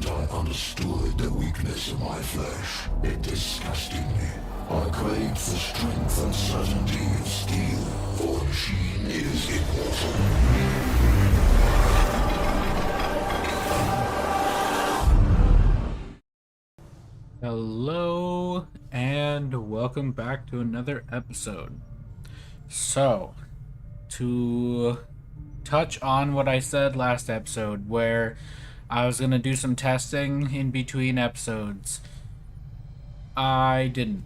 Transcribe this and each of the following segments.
moment I understood the weakness of my flesh, it disgusted me. I craved the strength and certainty of steel, for a machine is immortal. Hello and welcome back to another episode. So, to touch on what I said last episode, where I was going to do some testing in between episodes, I didn't.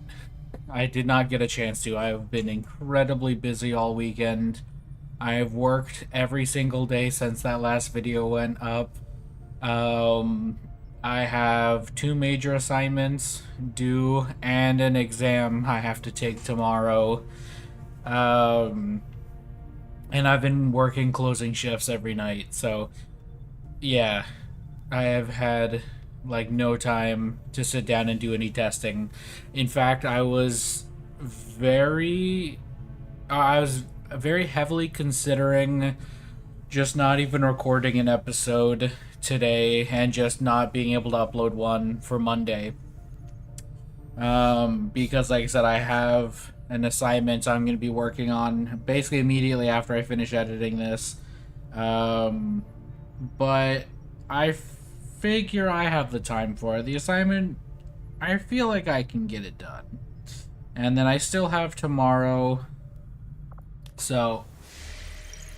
I did not get a chance to. I've been incredibly busy all weekend. I have worked every single day since that last video went up. I have 2 major assignments due and an exam I have to take tomorrow. And I've been working closing shifts every night, so yeah, I have had like no time to sit down and do any testing. In fact, I was very heavily considering just not even recording an episode today and just not being able to upload one for Monday. Because like I said, I have an assignment I'm going to be working on basically immediately after I finish editing this. But I figure I have the time for it. The assignment, I feel like I can get it done. And then I still have tomorrow. So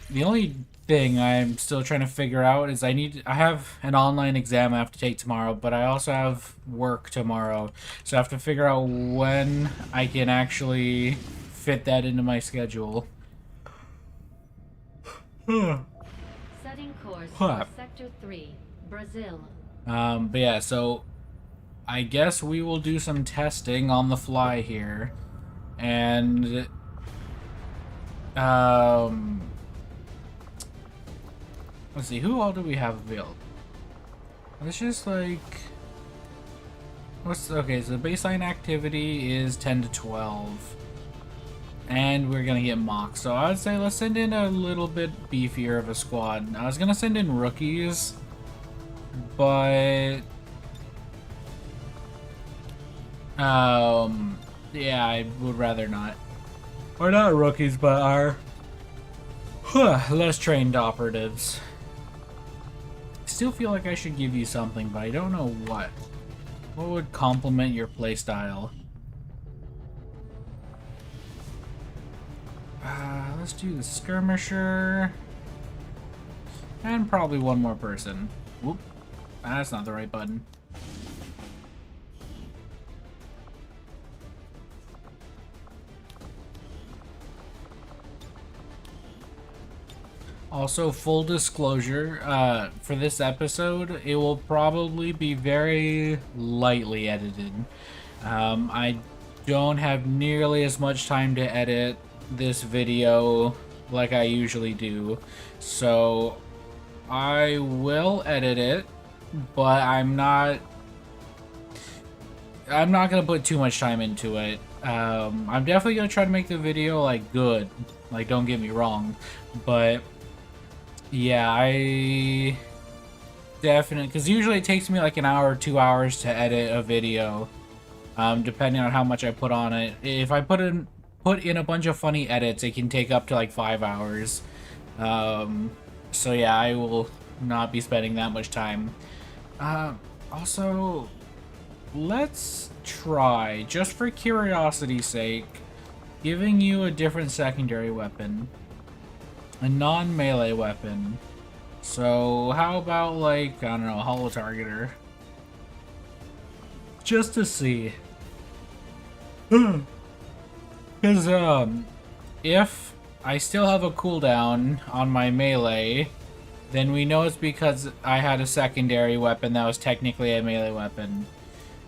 the only thing I'm still trying to figure out is I have an online exam I have to take tomorrow, but I also have work tomorrow. So I have to figure out when I can actually fit that into my schedule. Setting course for Sector 3, Brazil. But yeah, so I guess we will do some testing on the fly here. And let's see, who all do we have available? Let's just like okay, so the baseline activity is 10 to 12. And we're gonna get mocked. So I would say let's send in a little bit beefier of a squad. I was gonna send in rookies, but yeah, I would rather not. Or not rookies, but our less trained operatives. Still feel like I should give you something, but I don't know what. What would complement your playstyle? Let's do the skirmisher. And probably one more person. Whoop. That's not the right button. Also, full disclosure, for this episode, it will probably be very lightly edited. I don't have nearly as much time to edit this video like I usually do, so I will edit it, but I'm not gonna put too much time into it. I'm definitely gonna try to make the video like good, like don't get me wrong, but yeah, I definitely, because usually it takes me like an hour or 2 hours to edit a video, depending on how much I put on it. If I put in a bunch of funny edits, it can take up to like 5 hours. So yeah, I will not be spending that much time. Also, let's try, just for curiosity's sake, giving you a different secondary weapon. A non-melee weapon. So how about like, I don't know, a holo targeter? Just to see. Because if I still have a cooldown on my melee, then we know it's because I had a secondary weapon that was technically a melee weapon.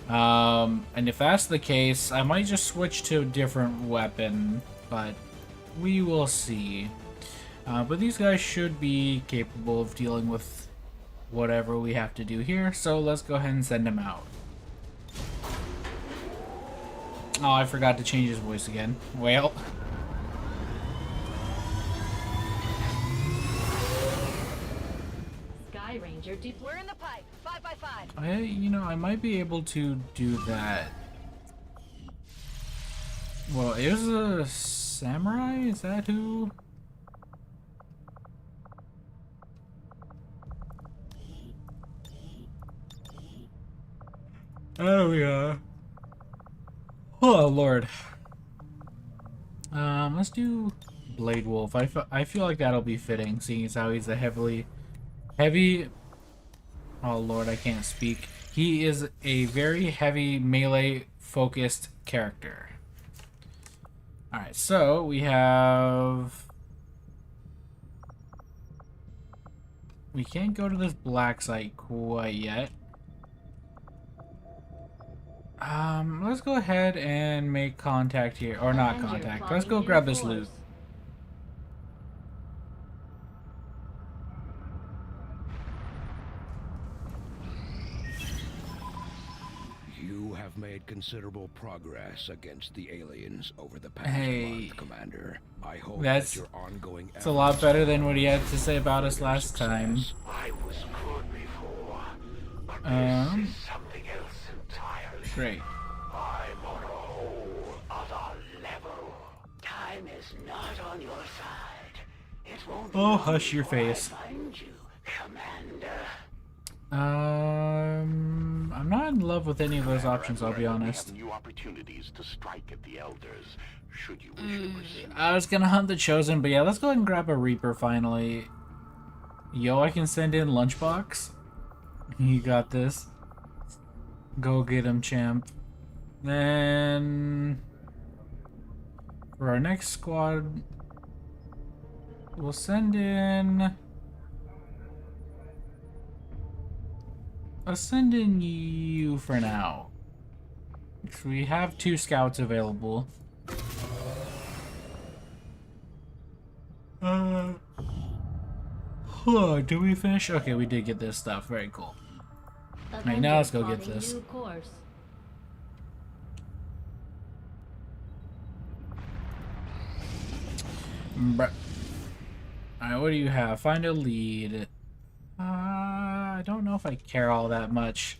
And if that's the case, I might just switch to a different weapon, but we will see. But these guys should be capable of dealing with whatever we have to do here, so let's go ahead and send him out. Oh, I forgot to change his voice again. Well. Sky Ranger, we're in the pipe. You know, I might be able to do that. Well, it was a samurai? Is that who? Oh, yeah. Oh, Lord. Let's do Blade Wolf. I feel like that'll be fitting, seeing as how he's a heavy... Oh, Lord, I can't speak. He is a very heavy melee-focused character. Alright, so we have... We can't go to this black site quite yet. Let's go ahead and make contact here. Or not contact. Let's go grab this loot. You have made considerable progress against the aliens over the past month, Commander. I hope that your ongoing it's a lot better than what he had to say about us last time. I was good before, but this is something else entirely. Great. I'm on a whole other level. Time is not on your side. It won't be long hush your before I face. find you, Commander. I'm not in love with any of those options, I'll be honest. New opportunities to strike at the elders, should you wish to proceed. I was gonna hunt the Chosen, but yeah, let's go ahead and grab a Reaper finally. Yo, I can send in Lunchbox. You got this. Go get him, champ. Then for our next squad, we'll send in... Let's send in you for now. So we have 2 scouts available. Do we finish? Okay, we did get this stuff. Very cool. Alright, now let's go get this. Alright, what do you have? Find a lead. I don't know if I care all that much.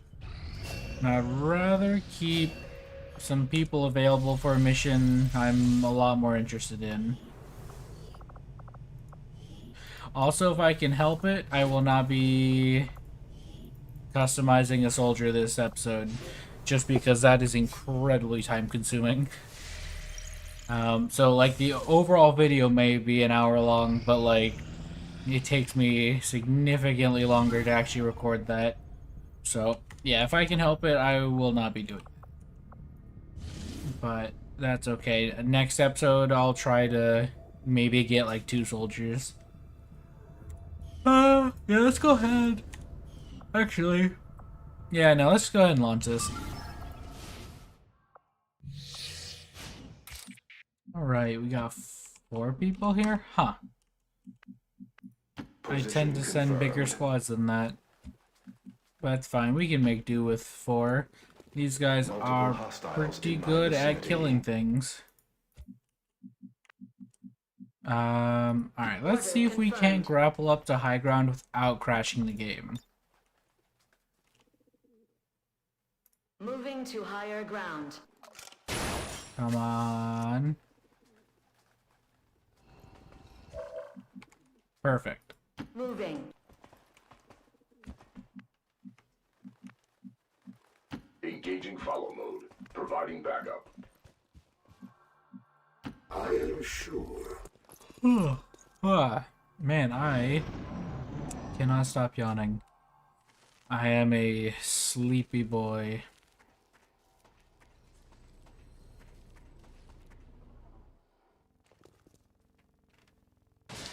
I'd rather keep some people available for a mission I'm a lot more interested in. Also, if I can help it, I will not be customizing a soldier this episode, just because that is incredibly time consuming. So like the overall video may be an hour long, but like it takes me significantly longer to actually record that. So yeah, if I can help it, I will not be doing it. But that's okay. Next episode, I'll try to maybe get like 2 soldiers. Yeah, let's go ahead. Actually, yeah, no, let's go ahead and launch this. Alright, we got 4 people here? Huh. I tend to send bigger squads than that. But that's fine, we can make do with 4. These guys are pretty good at killing things. Alright, let's see if we can't grapple up to high ground without crashing the game. Moving to higher ground. Come on. Perfect. Moving. Engaging follow mode. Providing backup. I am sure. Man, I cannot stop yawning. I am a sleepy boy.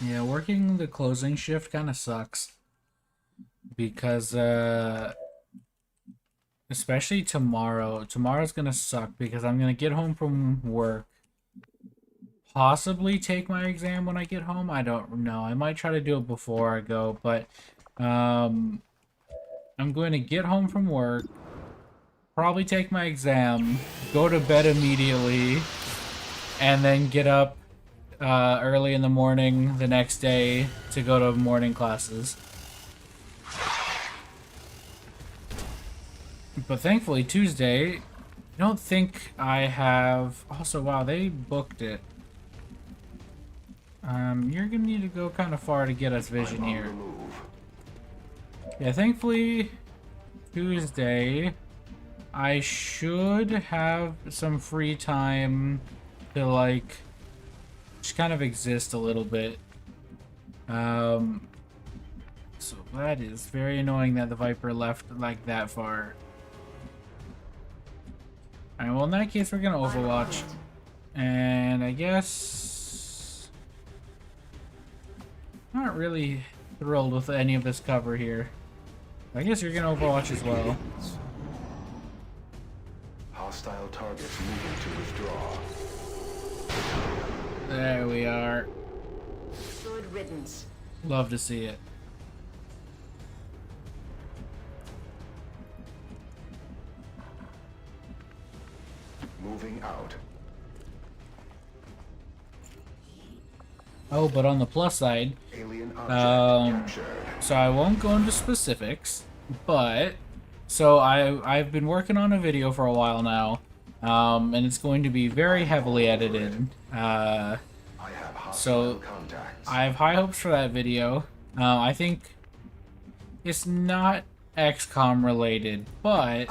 Yeah, working the closing shift kind of sucks. Because, especially tomorrow. Tomorrow's gonna suck because I'm gonna get home from work. Possibly take my exam when I get home. I don't know. I might try to do it before I go, but, I'm going to get home from work. Probably take my exam. Go to bed immediately. And then get up early in the morning the next day to go to morning classes. But thankfully, Tuesday, I don't think I have... Also, wow, they booked it. You're gonna need to go kind of far to get us vision here. Yeah, thankfully, Tuesday, I should have some free time to, like, just kind of exist a little bit. So that is very annoying that the Viper left, like, that far. Alright, well, in that case, we're gonna Overwatch. And I guess... not really thrilled with any of this cover here. I guess you're gonna Overwatch as well. Hostile targets moving to withdraw. There we are. Good riddance. Love to see it. Moving out. Oh, but on the plus side, Alien object captured. so I won't go into specifics, but so I've been working on a video for a while now, and it's going to be very heavily edited. I have hostile So contacts. I have high hopes for that video. I think it's not XCOM related, but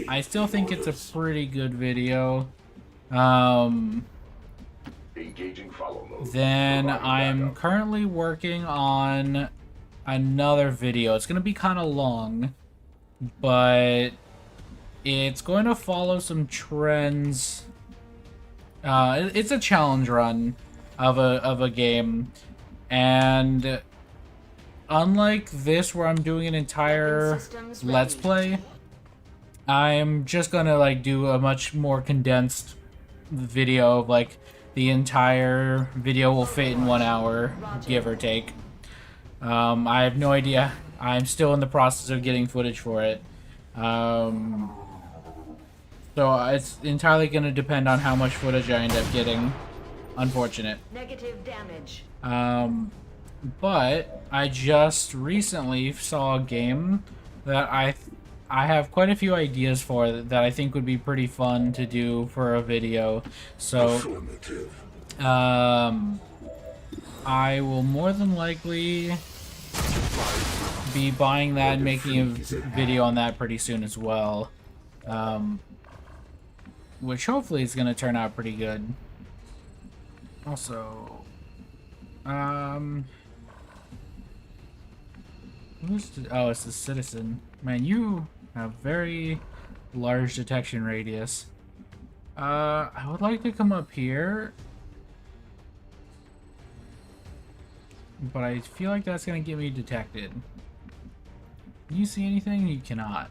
I still think it's a pretty good video. Engaging follow mode. Then Providing I'm backup. currently working on another video. It's going to be kind of long, but it's going to follow some trends. It's a challenge run of a game, and unlike this where I'm doing an entire Let's Play, I'm just going to like do a much more condensed video of like the entire video will fit in 1 hour, give or take. I have no idea. I'm still in the process of getting footage for it. So it's entirely going to depend on how much footage I end up getting. Unfortunate. Negative damage. But I just recently saw a game that I have quite a few ideas for that I think would be pretty fun to do for a video. So, I will more than likely be buying that and making a video on that pretty soon as well. Which hopefully is going to turn out pretty good. Also, who's oh, it's the citizen. Man, you have very large detection radius. I would like to come up here, but I feel like that's gonna get me detected. Can you see anything? You cannot.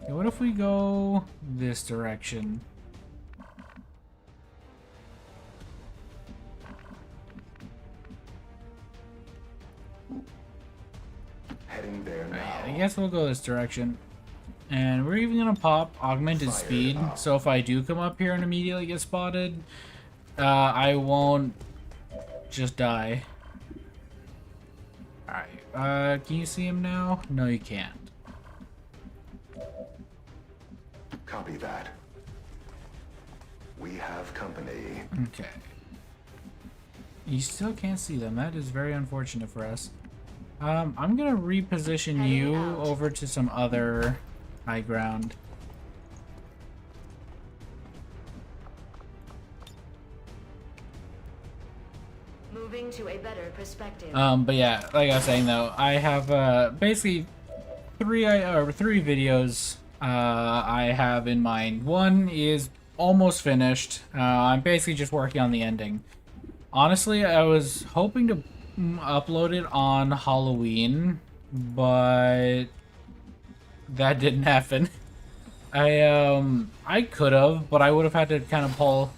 Okay, what if we go this direction? Heading there now. I guess we'll go this direction. And we're even gonna pop augmented speed, so if I do come up here and immediately get spotted, I won't just die. Alright, can you see him now? No, you can't. Copy that. We have company. Okay. You still can't see them. That is very unfortunate for us. I'm gonna reposition you over to some other high ground. Moving to a better perspective. But yeah, like I was saying though, I have basically three videos I have in mind. One is almost finished. I'm basically just working on the ending. Honestly, I was hoping to upload it on Halloween, but that didn't happen. I could have, but I would have had to kind of pull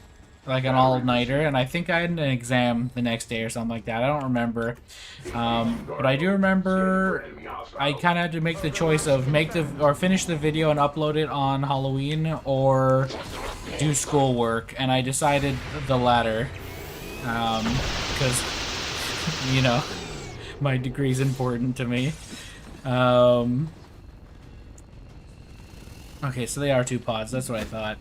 like an all-nighter, and I think I had an exam the next day or something like that. I don't remember, but I do remember I kind of had to make the choice of finish the video and upload it on Halloween or do schoolwork, and I decided the latter, because you know, my degree's important to me. Okay, so they are 2 pods. That's what I thought.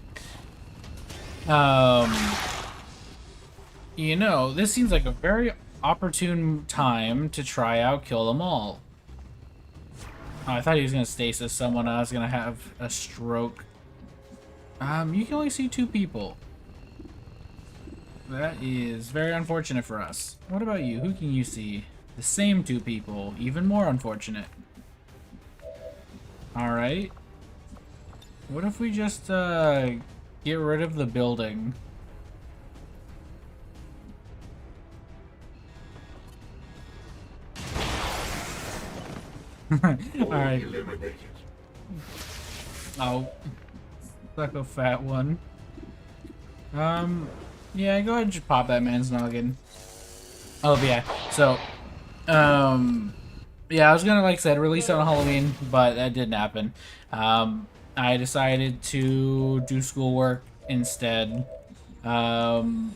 You know, this seems like a very opportune time to try out Kill Them All. Oh, I thought he was gonna stasis someone. I was gonna have a stroke. You can only see 2 people. That is very unfortunate for us. What about you? Who can you see? The same 2 people. Even more unfortunate. Alright. What if we just, get rid of the building? Alright. Oh. Like a fat one. Yeah, go ahead and just pop that man's noggin. Oh, yeah. So, yeah, I was gonna, like I said, release it on Halloween, but that didn't happen. I decided to do schoolwork instead. And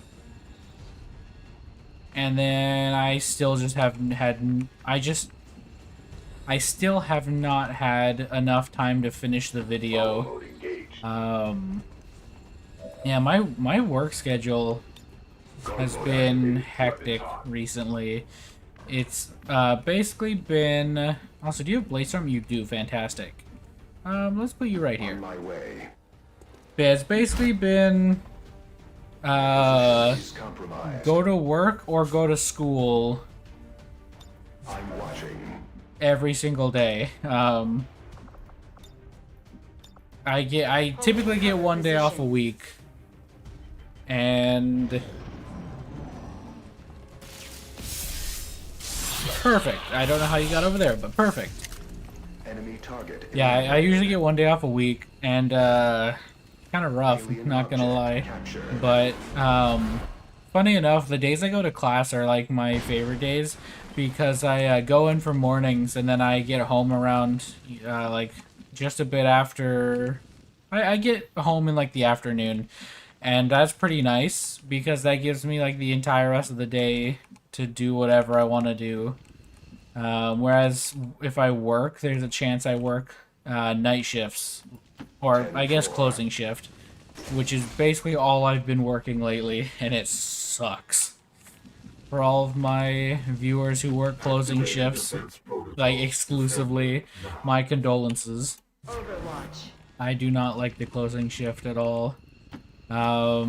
then I still just haven't had... I still have not had enough time to finish the video. Yeah, my work schedule has been hectic recently. It's basically been... Also, do you have Bladestorm? You do. Fantastic. Let's put you right here. On my way. Yeah, it's basically been go to work or go to school I'm watching. every single day. I typically get 1 day off a week. And perfect. I don't know how you got over there, but perfect. Enemy target. Yeah, I usually get 1 day off a week, and kind of rough, not gonna lie. But funny enough, the days I go to class are like my favorite days because I go in for mornings and then I get home around like just a bit after. I get home in like the afternoon. And that's pretty nice because that gives me like the entire rest of the day to do whatever I want to do. Whereas if I work, there's a chance I work night shifts, or I guess closing shift, which is basically all I've been working lately, and it sucks. For all of my viewers who work closing shifts, like exclusively, my condolences. Overwatch. I do not like the closing shift at all. Yeah,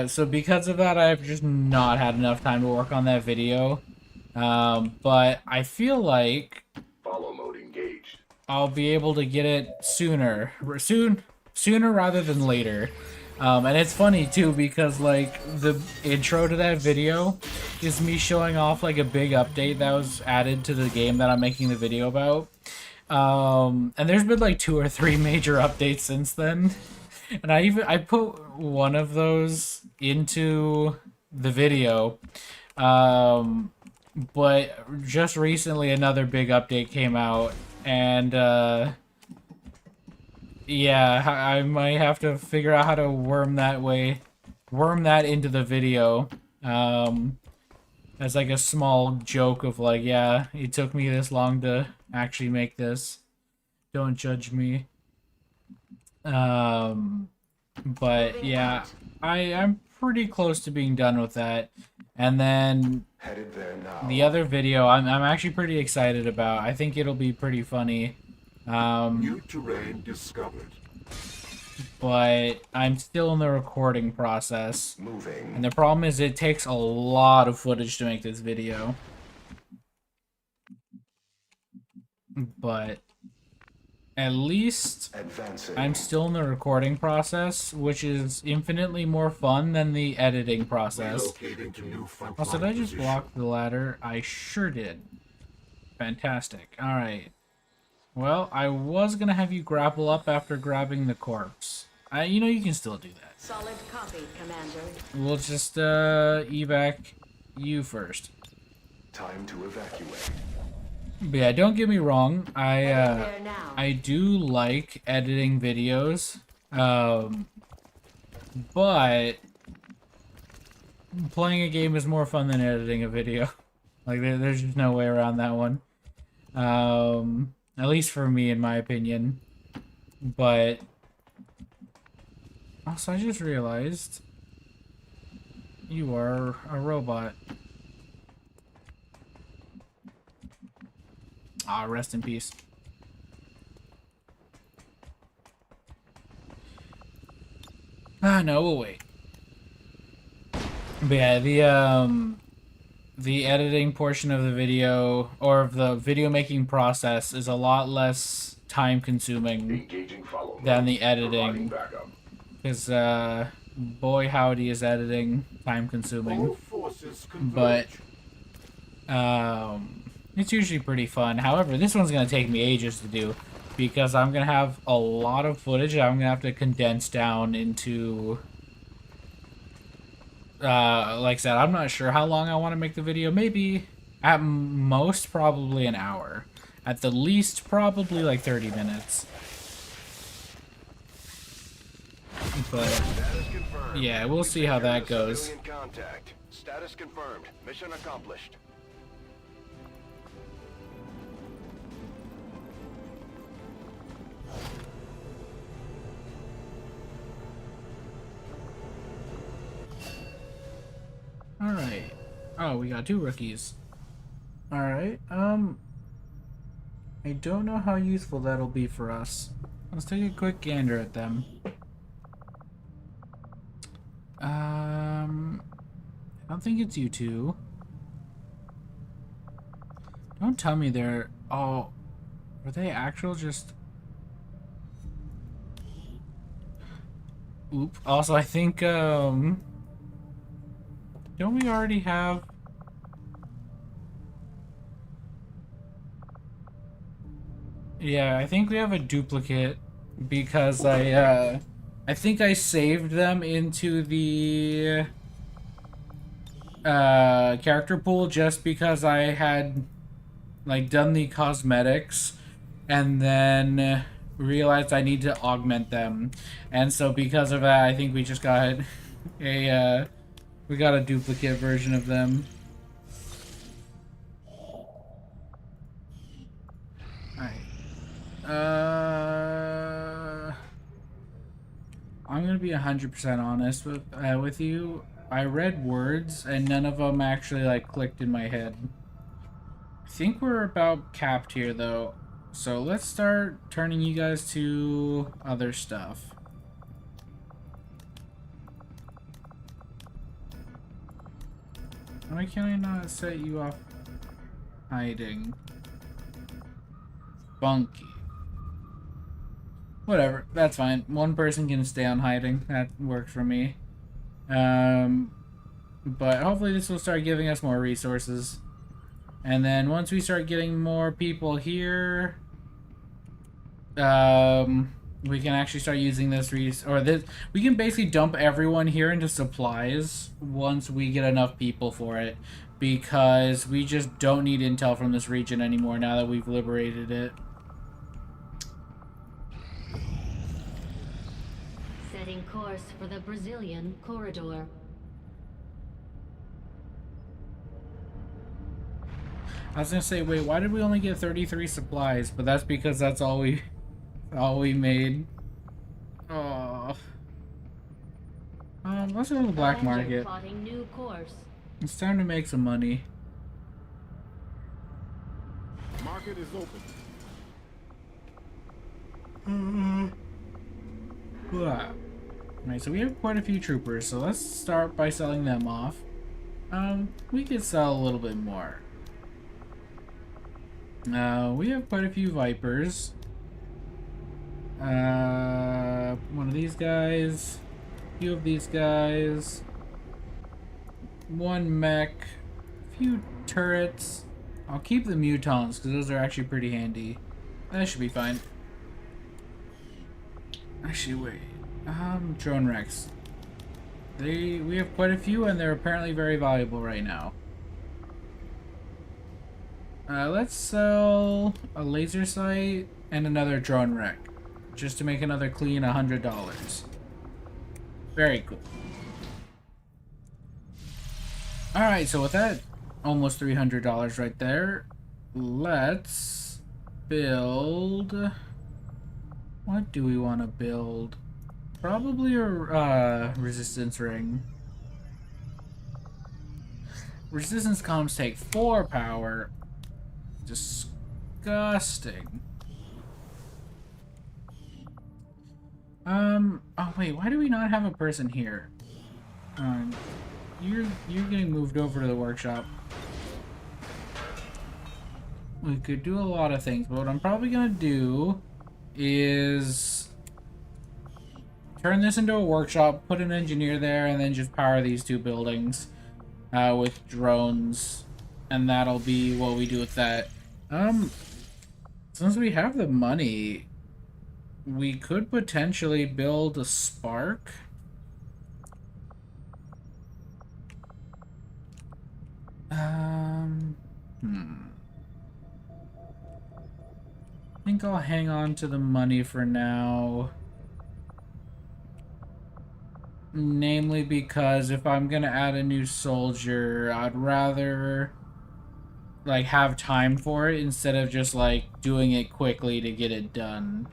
so because of that, I've just not had enough time to work on that video. But I feel like Follow mode engaged. I'll be able to get it sooner rather than later. And it's funny too because like the intro to that video is me showing off like a big update that was added to the game that I'm making the video about. And there's been like 2 or 3 major updates since then. And I put one of those into the video. But just recently another big update came out, and yeah, I might have to figure out how to worm that into the video. As like a small joke of like, yeah, it took me this long to actually make this. Don't judge me. But yeah, I'm pretty close to being done with that. And then Headed there now. the other video I'm actually pretty excited about. I think it'll be pretty funny. New terrain discovered. But I'm still in the recording process. Moving. And the problem is it takes a lot of footage to make this video. But at least Advancing. I'm still in the recording process, which is infinitely more fun than the editing process. Relocating to new front Also, did line I just position. block the ladder? I sure did. Fantastic. Alright. Well, I was gonna have you grapple up after grabbing the corpse. You know, you can still do that. Solid copy, Commander. We'll just, evac you first. Time to evacuate. But yeah, don't get me wrong. Headed there now. I do like editing videos. But playing a game is more fun than editing a video. Like, there's just no way around that one. At least for me, in my opinion. But also, I just realized you are a robot. Ah, rest in peace. Ah, no, we'll wait. But yeah, the editing portion of the video, or of the video making process, is a lot less time consuming Engaging follow than the Providing editing. backup. Because, boy howdy is editing time All consuming. forces But, converge. it's usually pretty fun. However, this one's going to take me ages to do, because I'm going to have a lot of footage I'm going to have to condense down into... like I said, I'm not sure how long I want to make the video. Maybe, at most, probably an hour. At the least, probably like 30 minutes. But, Status confirmed. yeah, we'll see how that goes. Civilian contact. Status confirmed. Mission accomplished. Alright. Oh, we got 2 rookies. Alright, I don't know how useful that'll be for us. Let's take a quick gander at them. I don't think it's you two. Don't tell me they're... Oh, are they actual just... Oop. Also, I think, don't we already have... Yeah, I think we have a duplicate because I think I saved them into the character pool just because I had like done the cosmetics and then realized I need to augment them. And so because of that, I think we just got a we got a duplicate version of them. I'm gonna be 100% honest with you. I read words and none of them actually like clicked in my head. I think we're about capped here though, so let's start turning you guys to other stuff. Why can't I not set you off hiding? Bunky. Whatever, that's fine. One person can stay on hiding. That worked for me. But hopefully this will start giving us more resources. And then once we start getting more people here, we can actually start using this we can basically dump everyone here into supplies once we get enough people for it. Because we just don't need intel from this region anymore now that we've liberated it. Setting course for the Brazilian corridor. I was gonna say, wait, why did we only get 33 supplies? But that's because that's all we made. Oh. Let's go to the black market. Plotting new course. It's time to make some money. Market is open. Alright, so we have quite a few troopers, so let's start by selling them off. We could sell a little bit more. We have quite a few Vipers. One of these guys. A few of these guys. One mech. A few turrets. I'll keep the mutons, because those are actually pretty handy. That should be fine. Actually, wait. Drone wrecks. We have quite a few, and they're apparently very valuable right now. Let's sell a laser sight and another drone wreck, just to make another clean $100. Very cool. Alright, so with that almost $300 right there, let's build... What do we want to build? Probably a resistance ring. Resistance columns take 4 power. Disgusting. Oh wait, why do we not have a person here? You're getting moved over to the workshop. We could do a lot of things, but what I'm probably gonna do is turn this into a workshop, put an engineer there, and then just power these 2 buildings with drones, and that'll be what we do with that. Since we have the money, we could potentially build a spark. I think I'll hang on to the money for now. Namely because if I'm gonna add a new soldier, I'd rather like have time for it instead of just like doing it quickly to get it done.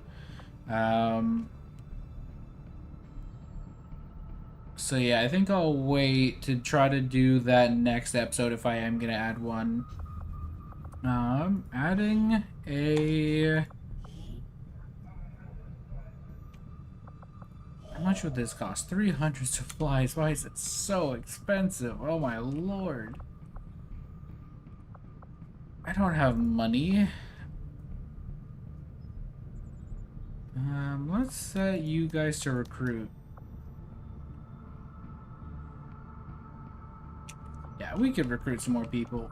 So yeah, I think I'll wait to try to do that next episode if I am gonna add one. Adding a... How much would this cost? 300 supplies. Why is it so expensive? Oh my lord. I don't have money. Let's set you guys to recruit. Yeah, we could recruit some more people.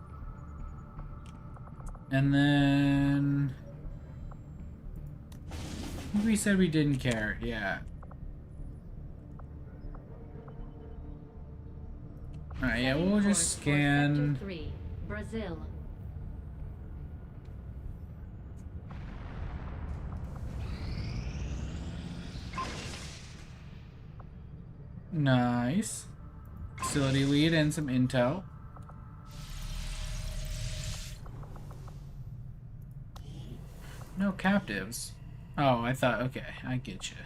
And then... we said we didn't care, yeah. Alright, yeah, we'll just scan... 3, Brazil. Nice. Facility lead and some intel. No captives. Oh, I thought, okay, I get you.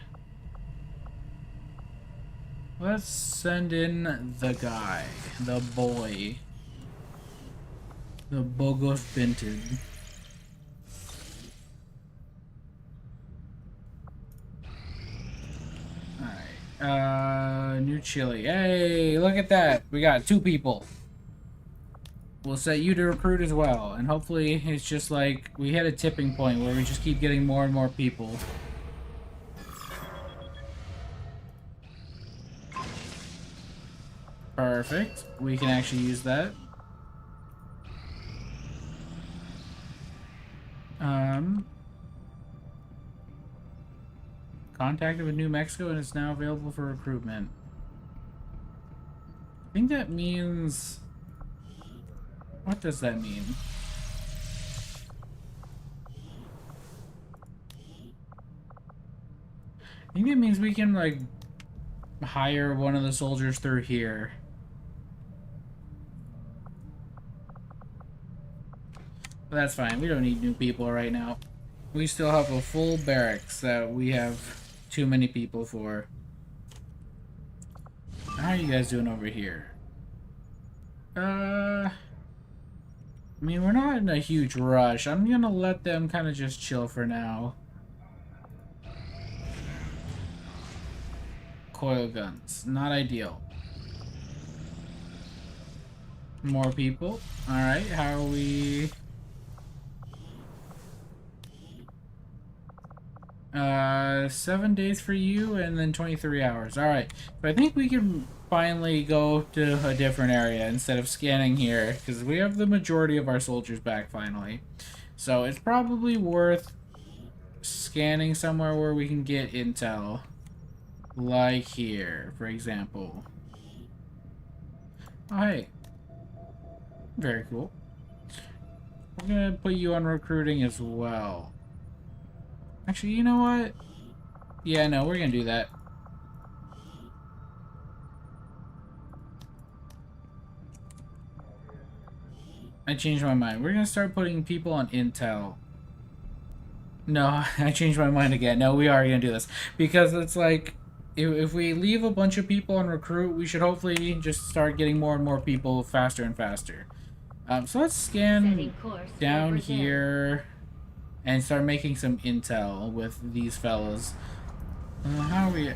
Let's send in the guy, the boy. The Bogos Binted. Alright, new Chile. Hey, look at that. We got 2 people. We'll set you to recruit as well. And hopefully it's just like we hit a tipping point where we just keep getting more and more people. Perfect. We can actually use that. Contacted with New Mexico and it's now available for recruitment. I think that means... What does that mean? I think it means we can, like, hire one of the soldiers through here. But that's fine. We don't need new people right now. We still have a full barracks that we have too many people for. How are you guys doing over here? I mean, we're not in a huge rush. I'm gonna let them kind of just chill for now. Coil guns. Not ideal. More people. Alright, how are we... 7 days for you and then 23 hours. Alright, but I think we can finally go to a different area instead of scanning here, because we have the majority of our soldiers back finally. So it's probably worth scanning somewhere where we can get intel. Like here, for example. Oh, hey. Very cool. We're gonna put you on recruiting as well. Actually, you know what? Yeah, no, we're gonna do that. I changed my mind. We're gonna start putting people on intel. No, I changed my mind again. No, we are gonna do this because it's like if we leave a bunch of people on recruit, we should hopefully just start getting more and more people faster and faster. So let's scan Setting course for down Brazil. here and start making some intel with these fellas. How are we?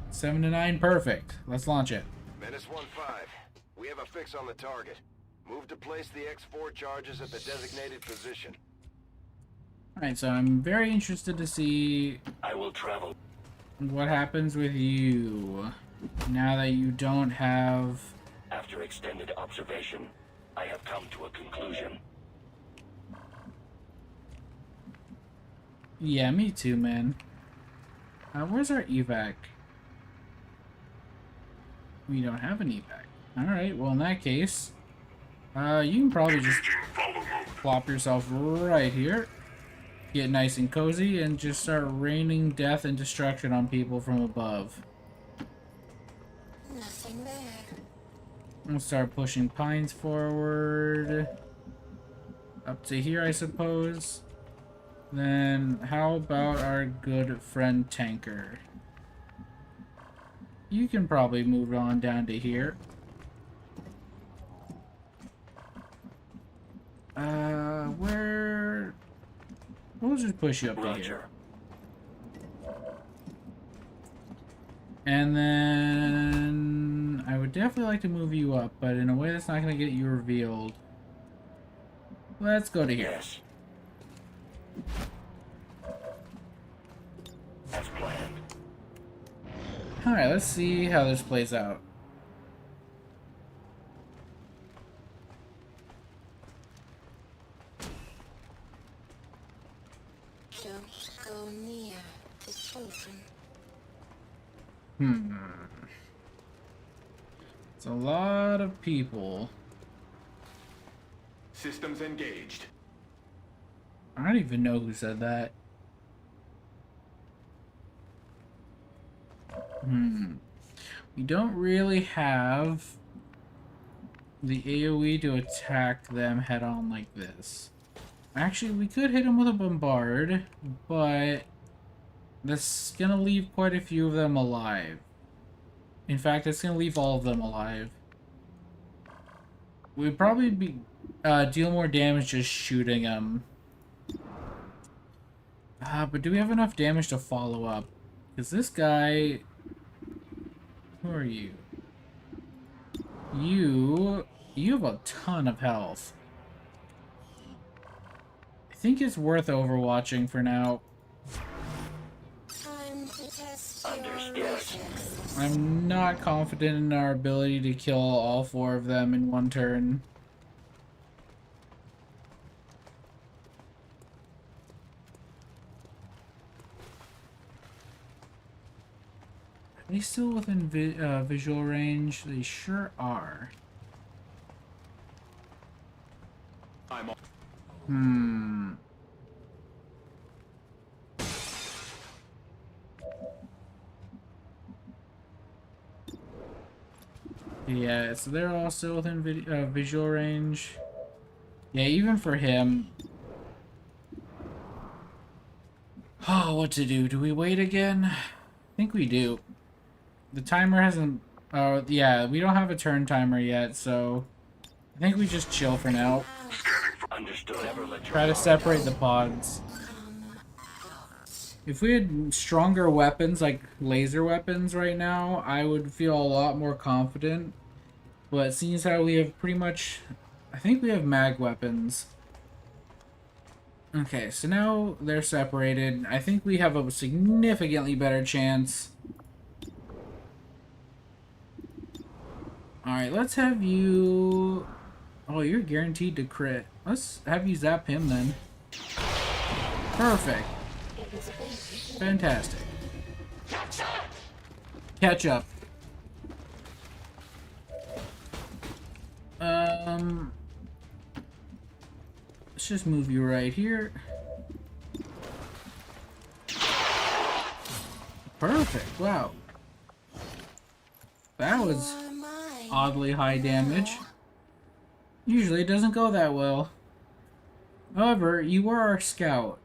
7 to 9, perfect. Let's launch it. Menace 1-5. We have a fix on the target. Move to place the X4 charges at the designated position. Alright, so I'm very interested to see I will travel. what happens with you now that you don't have... After extended observation, I have come to a conclusion. Yeah, me too, man. Where's our evac? We don't have an evac. Alright, well in that case, you can probably just plop yourself right here. Get nice and cozy and just start raining death and destruction on people from above. Nothing there. We'll start pushing pines forward. Up to here, I suppose. Then, how about our good friend Tanker? You can probably move on down to here. Where... We'll just push you up to here. And then... I would definitely like to move you up, but in a way that's not going to get you revealed. Let's go to here. Yes. As planned. Alright, let's see how this plays out. Don't go near the children. It's a lot of people. Systems engaged. I don't even know who said that. We don't really have the AoE to attack them head on like this. Actually, we could hit them with a bombard, but that's gonna leave quite a few of them alive. In fact, it's gonna leave all of them alive. We'd probably be deal more damage just shooting them. But do we have enough damage to follow up? Because this guy... Who are you? You have a ton of health. I think it's worth overwatching for now. Time to test Understood. your reflexes. I'm not confident in our ability to kill all 4 of them in one turn. Are they still within visual range? They sure are. I'm on. Yeah, so they're all still within visual range. Yeah, even for him. Oh, what to do? Do we wait again? I think we do. The timer hasn't... yeah, we don't have a turn timer yet, so... I think we just chill for now. Understood. Never let your Try to guard separate down. the pods. If we had stronger weapons, like laser weapons right now, I would feel a lot more confident. But seeing as how we have pretty much... I think we have mag weapons. Okay, so now they're separated. I think we have a significantly better chance. Alright, let's have you... Oh, you're guaranteed to crit. Let's have you zap him then. Perfect. Fantastic. Catch up. Let's just move you right here. Perfect. Wow. That was oddly high damage. Usually it doesn't go that well. However, you were our scout.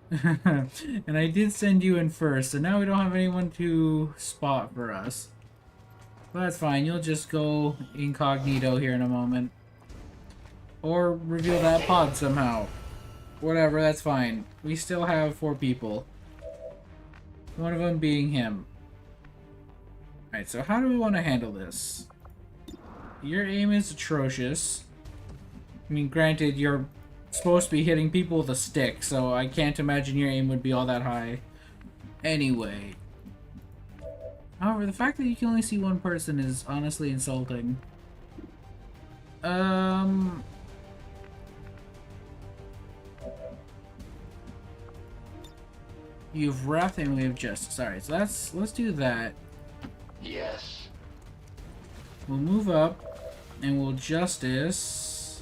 And I did send you in first, so now we don't have anyone to spot for us. But that's fine, you'll just go incognito here in a moment. Or reveal that pod somehow. Whatever, that's fine. We still have 4 people. One of them being him. Alright, so how do we want to handle this? Your aim is atrocious. I mean, granted, you're supposed to be hitting people with a stick, so I can't imagine your aim would be all that high. Anyway. However, the fact that you can only see one person is honestly insulting. You have wrath and we have justice. Alright, so let's do that. Yes. We'll move up and we'll justice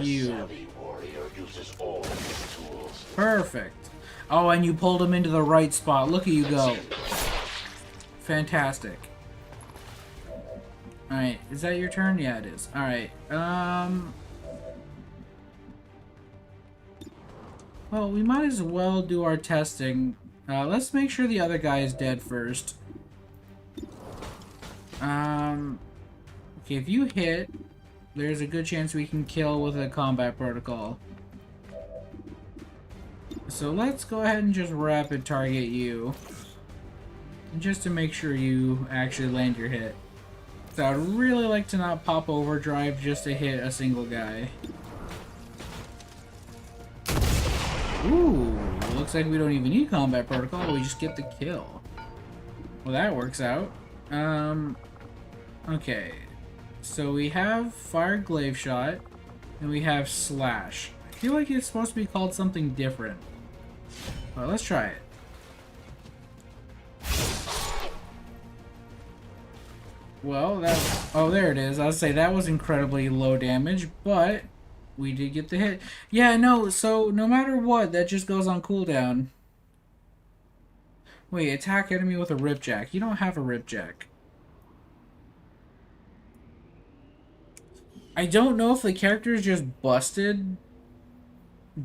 you. Savvy warrior uses all his tools. Perfect. Oh, and you pulled him into the right spot. Look at you go. Fantastic. Alright, is that your turn? Yeah, it is. Alright, well, we might as well do our testing. Let's make sure the other guy is dead first. Okay, if you hit, there's a good chance we can kill with a combat protocol. So let's go ahead and just rapid target you. Just to make sure you actually land your hit. So I'd really like to not pop overdrive just to hit a single guy. Ooh, looks like we don't even need combat protocol, we just get the kill. Well, that works out. Okay. So we have fire glaive shot, and we have slash. I feel like it's supposed to be called something different. Well, let's try it. Well, oh, there it is. I would say that was incredibly low damage, but we did get the hit. Yeah, no, so no matter what, that just goes on cooldown. Wait, attack enemy with a ripjack. You don't have a ripjack. I don't know if the character is just busted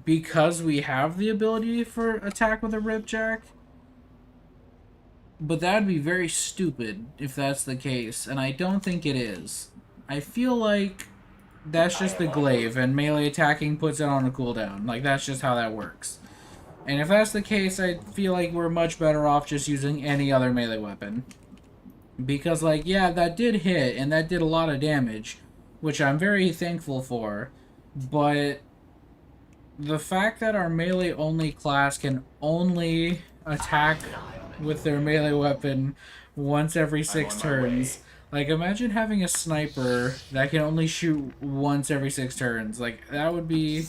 because we have the ability for attack with a ripjack. But that'd be very stupid if that's the case, and I don't think it is. I feel like that's just the glaive, and melee attacking puts it on a cooldown. Like, that's just how that works. And if that's the case, I feel like we're much better off just using any other melee weapon. Because, like, yeah, that did hit, and that did a lot of damage, which I'm very thankful for, but the fact that our melee-only class can only attack with their melee weapon once every 6 turns. Like, imagine having a sniper that can only shoot once every 6 turns. Like, that would be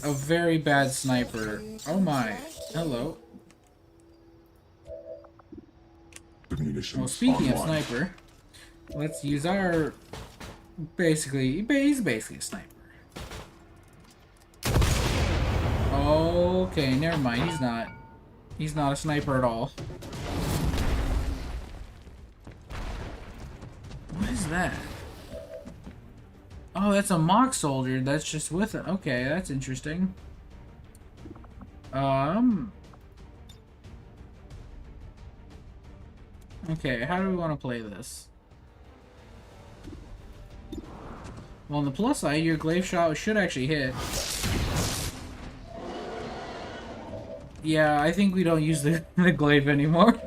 a very bad sniper. Oh my. Hello. Well, speaking of sniper, let's use our... he's basically a sniper. Okay, never mind. He's not. He's not a sniper at all. What is that? Oh, that's a mock soldier that's just with it. Okay, that's interesting. Okay, how do we want to play this? Well, on the plus side, your glaive shot should actually hit. Yeah, I think we don't use the glaive anymore.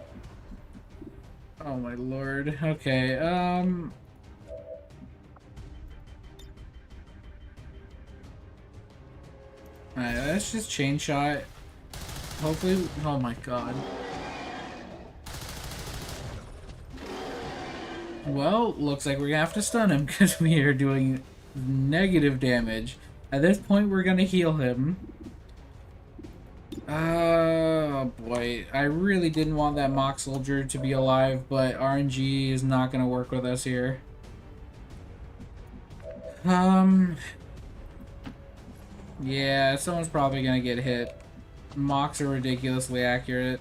Oh my lord. Okay, alright, let's just chain shot. Hopefully, oh my god. Well, looks like we're gonna have to stun him because we are doing negative damage. At this point, we're gonna heal him. Oh boy, I really didn't want that mock soldier to be alive, but RNG is not gonna work with us here. Yeah, someone's probably gonna get hit. Mocks are ridiculously accurate.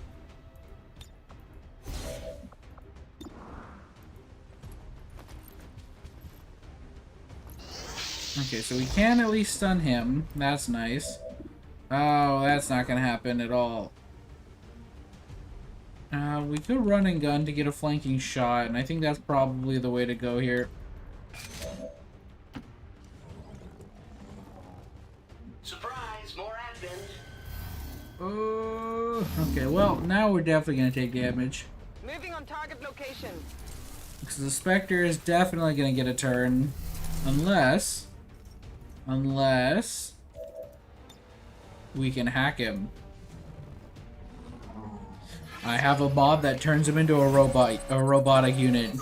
Okay, so we can at least stun him. That's nice. Oh, that's not gonna happen at all. We could run and gun to get a flanking shot, and I think that's probably the way to go here. Surprise! More advent. Oh, okay. Well, now we're definitely gonna take damage. Moving on target location. Because the Spectre is definitely gonna get a turn, unless we can hack him. I have a mod that turns him into a robotic unit.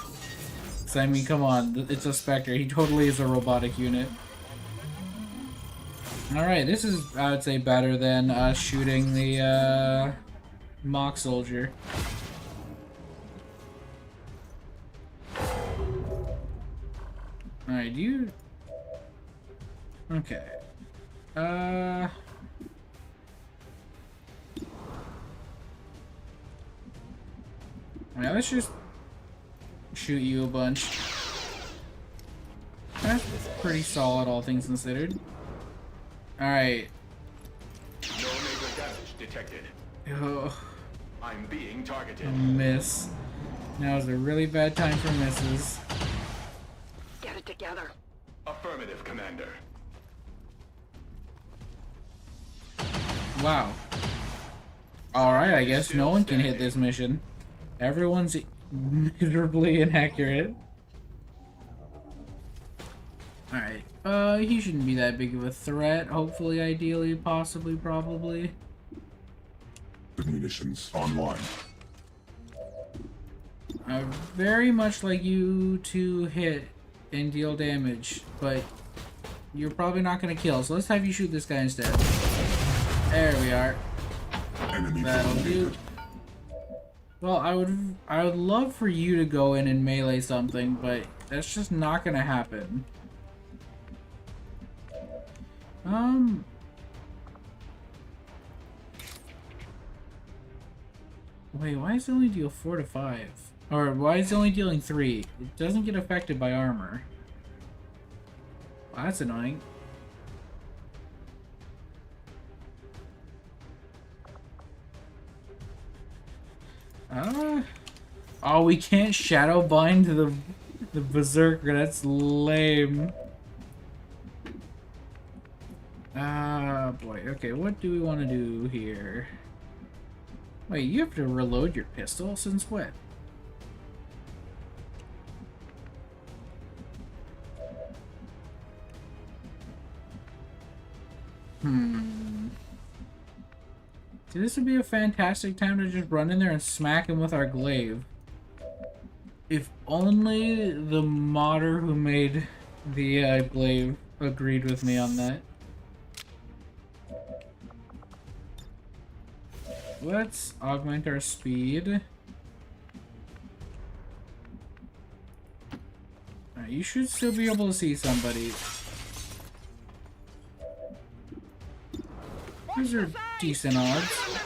So I mean, come on, it's a Spectre. He totally is a robotic unit. Alright, this is, I would say, better than us shooting the mock soldier. Alright, do you... Okay. Alright, let's just shoot you a bunch. That's pretty solid, all things considered. Alright. No major damage detected. Oh, I'm being targeted. miss. Now is a really bad time for misses. Get it together. Affirmative, Commander. Wow. Alright, I guess no one can hit this mission. Everyone's miserably inaccurate. Alright. He shouldn't be that big of a threat. Hopefully, ideally, possibly, probably. Munitions online. I very much like you to hit and deal damage, but you're probably not going to kill, so let's have you shoot this guy instead. There we are. Enemy That'll do. Well, I would love for you to go in and melee something, but that's just not going to happen. Wait, why does it only deal 4 to 5? Or why is it only dealing 3? It doesn't get affected by armor. Well, that's annoying. Oh, we can't shadow bind the berserker. That's lame. Ah, boy. Okay, what do we want to do here? Wait, you have to reload your pistol? Since when? See, this would be a fantastic time to just run in there and smack him with our glaive. If only the modder who made the glaive agreed with me on that. Let's augment our speed. Alright, you should still be able to see somebody. These are decent odds.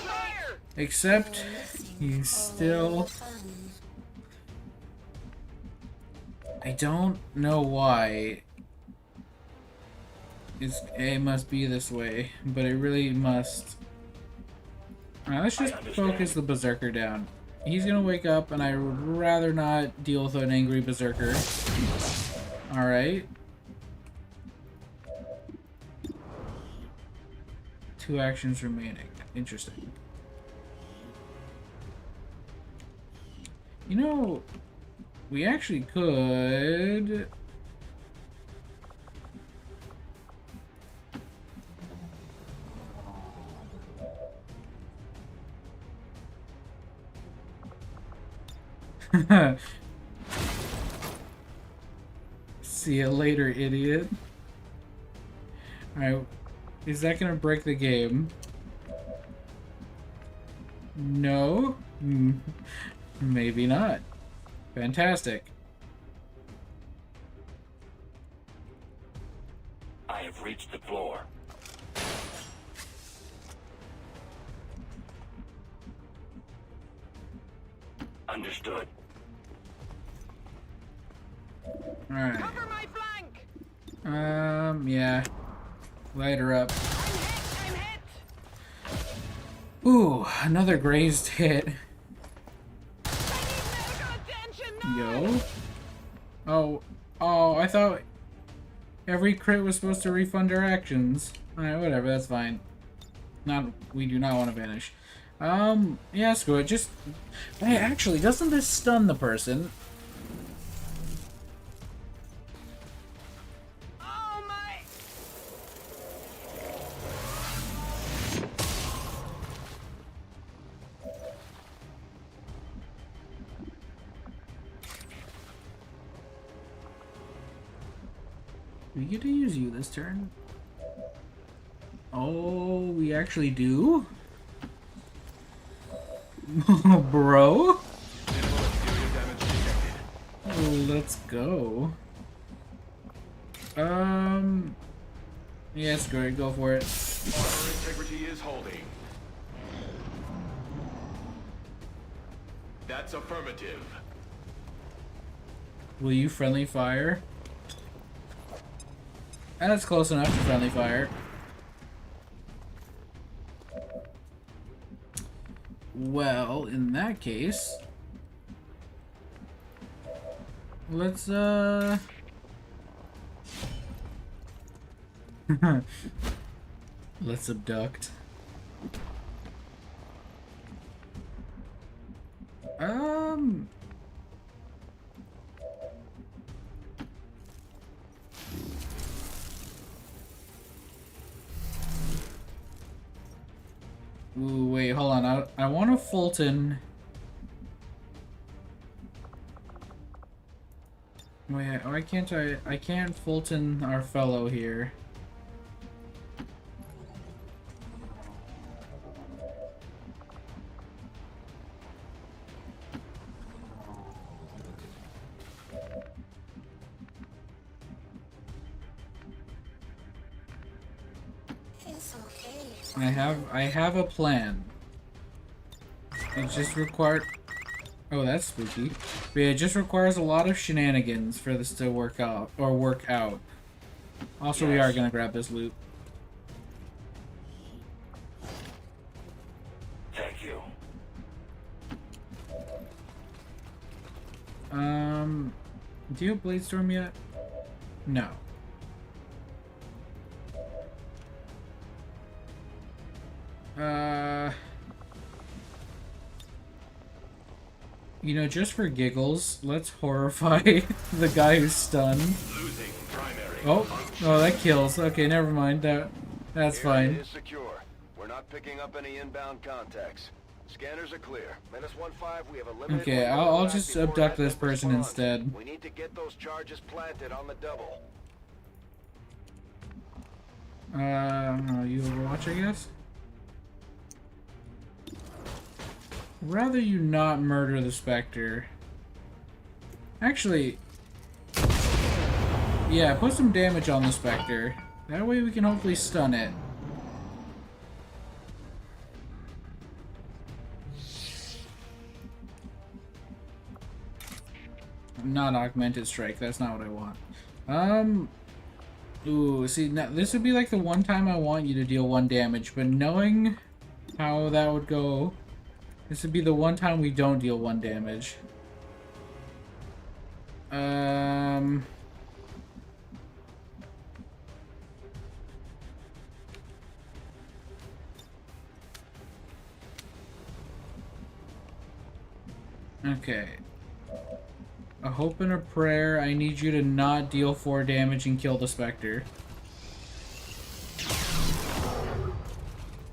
Except, you still... I don't know why. It must be this way, but it really must. Alright, let's just focus the berserker down. He's gonna wake up, and I would rather not deal with an angry berserker. Alright. 2 actions remaining. Interesting. You know, we actually could... See you later, idiot. Alright, is that gonna break the game? No? Maybe not. Fantastic. I have reached the floor. Understood. Alright. Cover my flank. Yeah. Light her up. I'm hit. Ooh, another grazed hit. Yo. Oh, I thought every crit was supposed to refund our actions. Alright, whatever, that's fine. We do not want to vanish. Yeah, screw it. Just, hey, actually, doesn't this stun the person? Oh my! We get to use you this turn. Oh, we actually do? Bro? Oh, let's go. Yes, great, go for it. Order integrity is holding. That's affirmative. Will you friendly fire? That's close enough to friendly fire. Well, in that case, let's let's abduct. Ooh, wait, hold on. I want to Fulton. Wait, why can't I can't Fulton our fellow here. It's okay. I have a plan. It just required. Oh, that's spooky. But it just requires a lot of shenanigans for this to work out or work out. Also, we are gonna grab this loot. Thank you. Do you have Bladestorm yet? No. You know, just for giggles, let's horrify the guy who's stunned. Losing primary. Oh, that kills. Okay, never mind. That's fine. Area is secure. We're not picking up any inbound contacts. Scanners are clear. -15, we have a limited. Okay, window I'll left just before abduct that this person response. instead. We need to get those charges planted on the double. You Overwatch, I guess? Rather you not murder the Spectre. Actually, yeah, put some damage on the Spectre. That way we can hopefully stun it. Not augmented strike, that's not what I want. Ooh, see, now this would be like the one time I want you to deal 1 damage, but knowing how that would go, this would be the one time we don't deal 1 damage. Okay. A hope and a prayer. I need you to not deal 4 damage and kill the Spectre.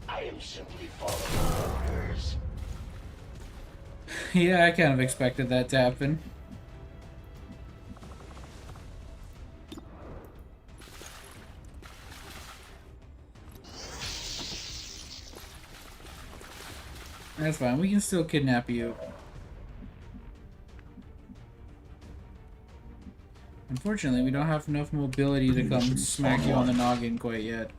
I am simply following orders. Yeah, I kind of expected that to happen. That's fine. We can still kidnap you. Unfortunately, we don't have enough mobility to come smack you on the noggin quite yet.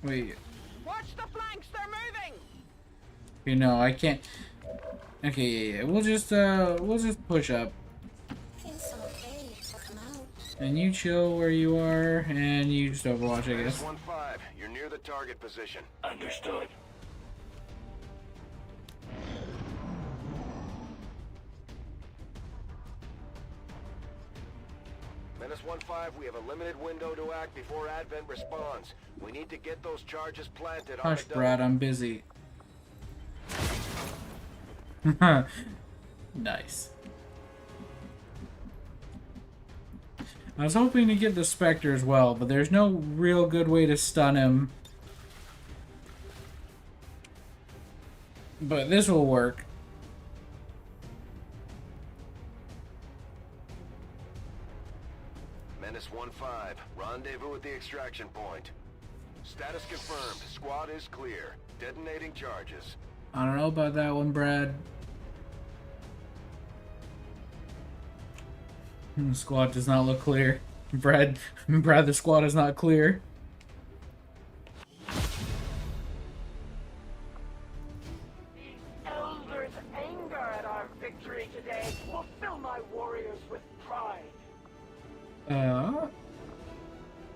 Wait. Watch the flanks, they're moving! You know, I can't. Okay, yeah. We'll just push up. It's okay. And you chill where you are, and you just overwatch, I guess. 1-5, you're near the target position. Understood. Menace 1-5, we have a limited window to act before Advent responds. We need to get those charges planted on Hush, the Brad, I'm busy. Nice. I was hoping to get the Spectre as well, but there's no real good way to stun him. But this will work. Menace 1-5, rendezvous at the extraction point. Status confirmed. Squad is clear. Detonating charges. I don't know about that one, Brad. The squad does not look clear. Brad, the squad is not clear. Elders' anger at our victory today will fill my warriors with pride.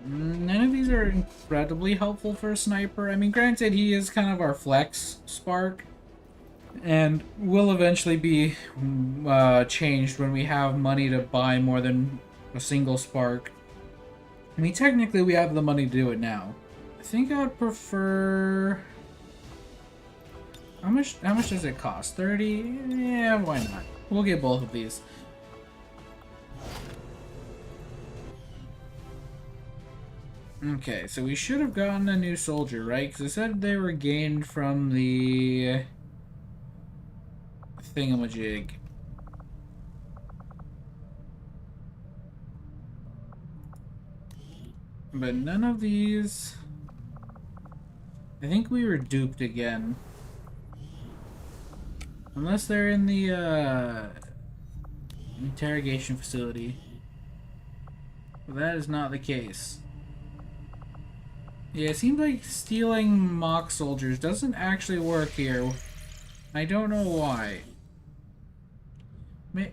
None of these are incredibly helpful for a sniper. I mean, granted, he is kind of our flex spark, and will eventually be changed when we have money to buy more than a single spark. I mean, technically, we have the money to do it now. I think I would prefer... How much does it cost? 30? Yeah, why not? We'll get both of these. Okay, so we should have gotten a new soldier, right? Because it said they were gained from the thingamajig. But none of these... I think we were duped again. Unless they're in the interrogation facility. Well, that is not the case. Yeah, it seems like stealing mock soldiers doesn't actually work here. I don't know why.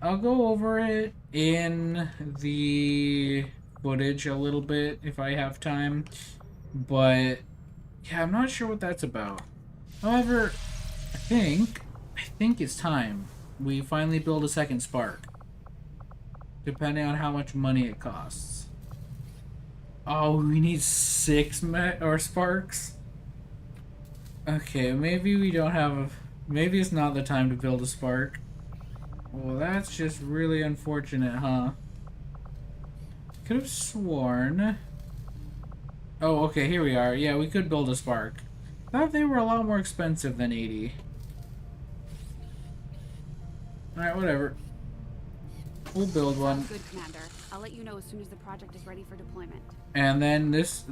I'll go over it in the footage a little bit if I have time. But, yeah, I'm not sure what that's about. However, I think it's time we finally build a second spark. Depending on how much money it costs. Oh, we need 6 sparks? Okay, maybe we don't have... Maybe it's not the time to build a spark. Well, that's just really unfortunate, huh? Could have sworn... Oh, okay, here we are. Yeah, we could build a spark. Thought they were a lot more expensive than 80. Alright, whatever. We'll build one. Good, Commander. I'll let you know as soon as the project is ready for deployment. And then this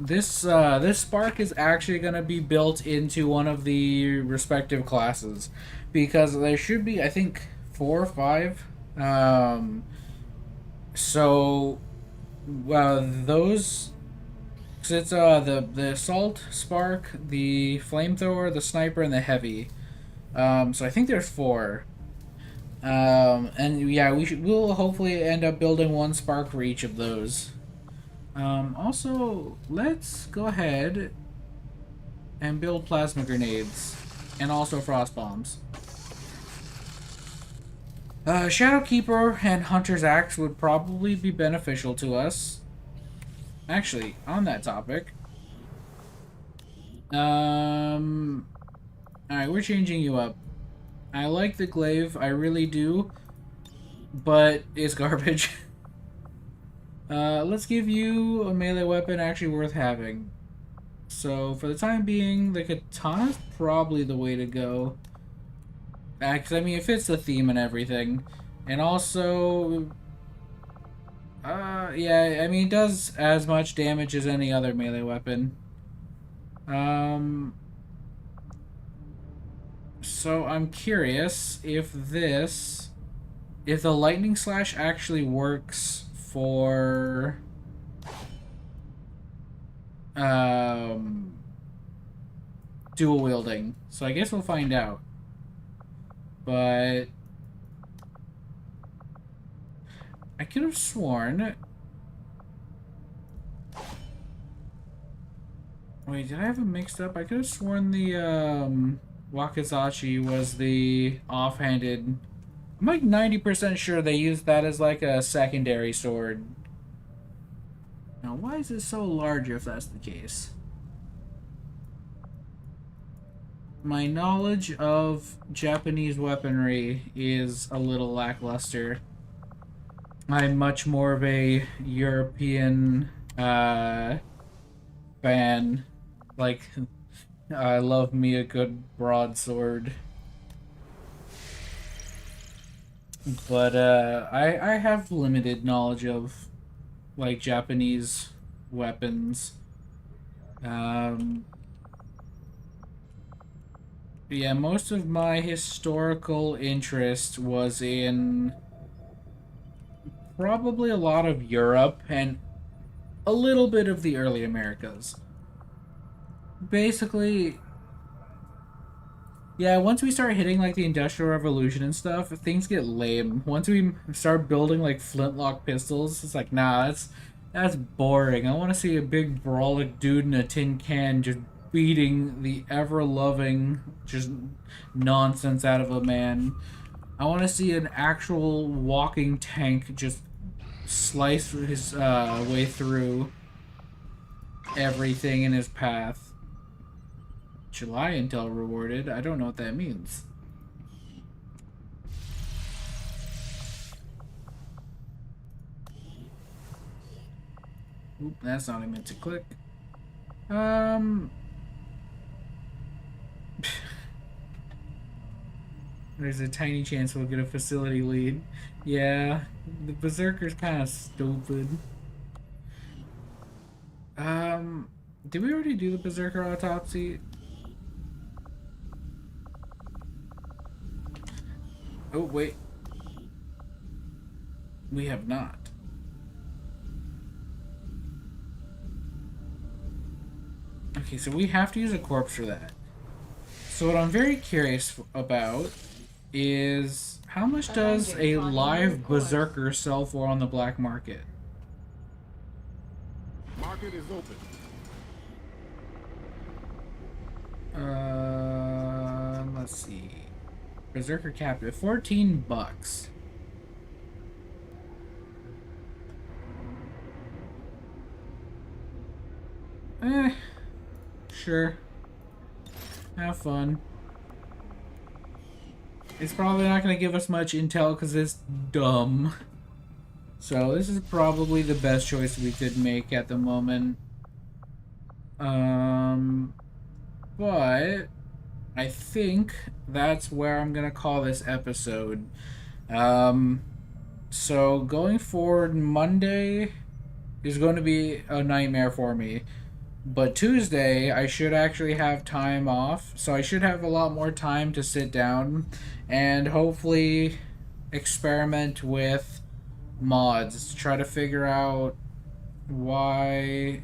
spark is actually going to be built into one of the respective classes, because there should be, I think, 4 or 5. So those, cause it's the assault spark, the flamethrower, the sniper, and the heavy. So I think there's 4. And yeah, we'll hopefully end up building 1 spark for each of those. Also, let's go ahead and build plasma grenades and also frost bombs. Shadowkeeper and Hunter's Axe would probably be beneficial to us. Actually, on that topic. Alright, we're changing you up. I like the glaive, I really do, but it's garbage. Let's give you a melee weapon actually worth having. So, for the time being, the katana's probably the way to go. Because, I mean, it fits the theme and everything. And also... yeah, I mean, it does as much damage as any other melee weapon. So, I'm curious if the lightning slash actually works for dual wielding. So I guess we'll find out. But I could have sworn Wait, did I have it mixed up? I could have sworn the Wakizashi was the offhanded. I'm like 90% sure they used that as like a secondary sword. Now, why is it so large if that's the case? My knowledge of Japanese weaponry is a little lackluster. I'm much more of a European fan. Like, I love me a good broadsword. But I have limited knowledge of like Japanese weapons. Yeah, most of my historical interest was in probably a lot of Europe and a little bit of the early Americas. Basically, yeah, once we start hitting like the Industrial Revolution and stuff, things get lame. Once we start building like flintlock pistols, it's like, nah, that's boring. I want to see a big brawling dude in a tin can just beating the ever-loving just nonsense out of a man. I want to see an actual walking tank just slice his way through everything in his path. July intel rewarded. I don't know what that means. Oop, that's not what I meant to click. There's a tiny chance we'll get a facility lead. Yeah, the Berserker's kind of stupid. Did we already do the Berserker autopsy? Oh, wait. We have not. Okay, so we have to use a corpse for that. So what I'm very curious about is how much does a live Berserker sell for on the black market? Market is open. Let's see. Berserker captive, $14. Sure. Have fun. It's probably not going to give us much intel because it's dumb. So this is probably the best choice we could make at the moment. But I think that's where I'm going to call this episode. So going forward, Monday is going to be a nightmare for me. But Tuesday, I should actually have time off, so I should have a lot more time to sit down and hopefully experiment with mods to try to figure out why...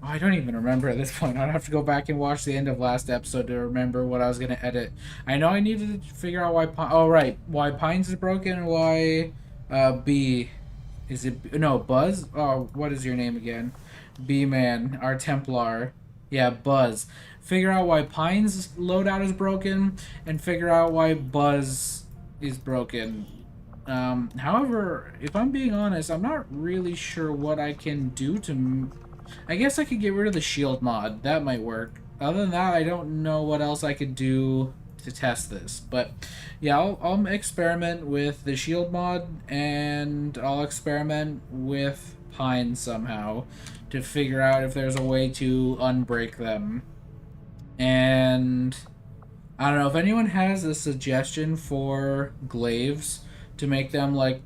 Oh, I don't even remember at this point. I'd have to go back and watch the end of last episode to remember what I was going to edit. I know I needed to figure out why... Oh, right. Why Pines is broken and why B... Is it... No, Buzz? Oh, what is your name again? B-Man, our Templar. Yeah, Buzz. Figure out why Pine's loadout is broken, and figure out why Buzz is broken. However, if I'm being honest, I'm not really sure what I can do to... I guess I could get rid of the shield mod. That might work. Other than that, I don't know what else I could do to test this. But, yeah, I'll experiment with the shield mod, and I'll experiment with Pine somehow to figure out if there's a way to unbreak them. And I don't know if anyone has a suggestion for glaives to make them like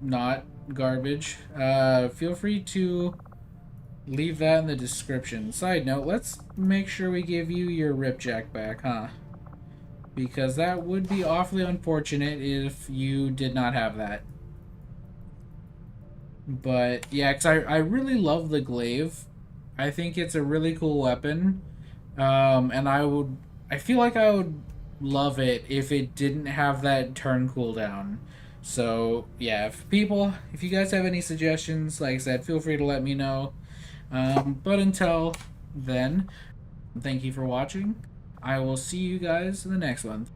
not garbage. Feel free to leave that in the description. Side note, let's make sure we give you your ripjack back, huh? Because that would be awfully unfortunate if you did not have that. But, yeah, because I really love the glaive. I think it's a really cool weapon. And I feel like I would love it if it didn't have that turn cooldown. So, yeah, if you guys have any suggestions, like I said, feel free to let me know. But until then, thank you for watching. I will see you guys in the next one.